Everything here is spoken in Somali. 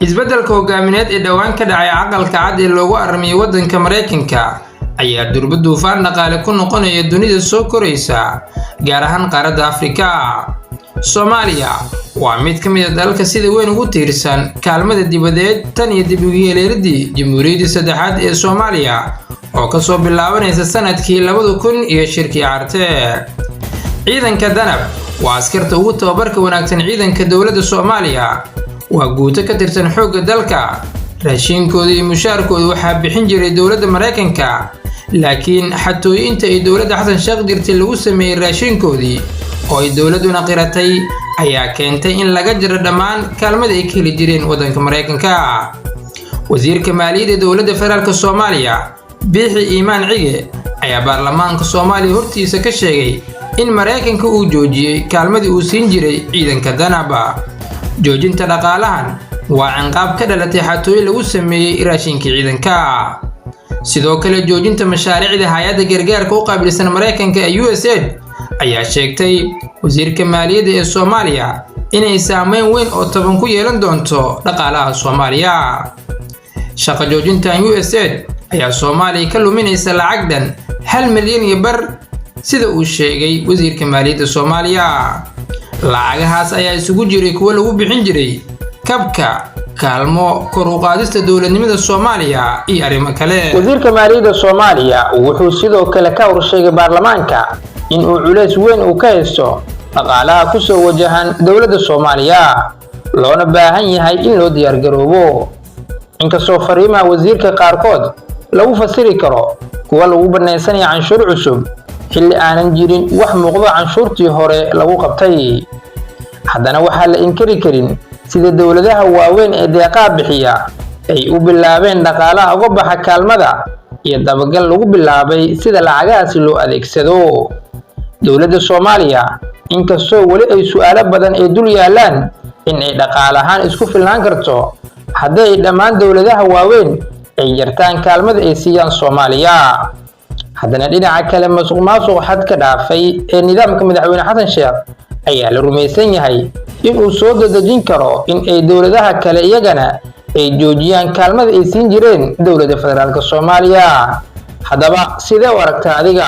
isbeddelka hogaamineed ee dhawaan ka dhacay aqalka cad ee loogu armiyay waddanka Mareykanka ayaa durba duufaan dhaqaale ku noqonaya dunida soo koraysa gaar ahaan qaaradda Afrika. Soomaaliya waa mid ka mid ah dalalka sida weyn ugu tiirsan kaalmada dibadeed tan iyo dib u yeeleeridii Jamhuuriyadda Saddexaad ee Soomaaliya oo ka soo bilaabanaysa sanadkii 2000 iyo shirkii Carte. Ciidanka Danab waa askarta ugu tababarka wanaagsan ciidanka dowladda Soomaaliya. waa guuto ka tirsan xoogga dalka raashinkooda iyo mushaarkooda waxaa bixin jiray dowladda Mareykanka laakiin xatooyinta ay dowladda Xasan Sheekh dirtay lagu sameeyay raashinkoodii oo ay dowladuna qiratay ayaa keentay in laga jaro dhammaan kaalmada ay ka heli jireen waddanka Mareykanka. wasiirka maaliyadda dowladda federaalka Soomaaliya Biixi Iimaan Cige ayaa baarlamaanka Soomaaliya hortiisa ka sheegay in Mareykanka uu joojiyay kaalmadii uu siin jiray ciidanka Danab. joojinta dhaqaalahan waa cinqaab ka dhalatay xatooyin lagu sameeyay raashinka ciidanka. sidoo kale joojinta mashaariicda hay'adda gargaarka u qaabilsan Mareykanka ee USAID ayaa sheegtay wasiirka maaliyadda ee Soomaaliya inay saameyn weyn oo taban ku yeelan doonto dhaqaalaha Soomaaliya. shaqo joojinta USAID ayaa Soomaaliya ka luminaysa lacag dhan 1 milyan iyo bar sida uu sheegay wasiirka maaliyadda Soomaaliya. lacagahaas ayaa isugu jiray kuwa lagu bixin jiray kabka kaalmo kor u qaadista dowladnimada Soomaaliya iyo arrimo kale. wasiirka maaliyadda Soomaaliya wuxuu sidoo kale ka warsheegay baarlamaanka in uu culays weyn uu ka haysto dhaqaalaha ku soo wajahan dowladda Soomaaliya loona baahan yahay in loo diyaar garoobo. inkastoo fariimaha wasiirka qaarkood lagu fasiri karo kuwa lagu banaysanaya canshuur cusub xilli aanan jirin wax muuqdo canshuurtii hore lagu qabtay, haddana waxaa la inkari karin sida dowladaha waaweyn ee deeqaha bixiya ay u bilaabeen dhaqaalaha uga baxa kaalmada iyo dabagal lagu bilaabay sida lacagahaasi loo adeegsado. dowladda Soomaaliya inkastoo wali ay su'aalo badan ay dul yaalaan in ay dhaqaalahaan isku filnaan karto haddii ay dhammaan dowladaha waaweyn ay jartaan kaalmada ay siiyaan Soomaaliya. haddana dhinaca kale masuq xad ka dhaafay ee nidaamka madaxweyne Xasan Sheekh ayaa la rumaysan yahay in uu soo dadajin karo in ay dowladaha kale iyagana ay joojiyaan kaalmada ay siin jireen dowladda federaalka Soomaaliya. haddaba sidee u aragtaa adiga?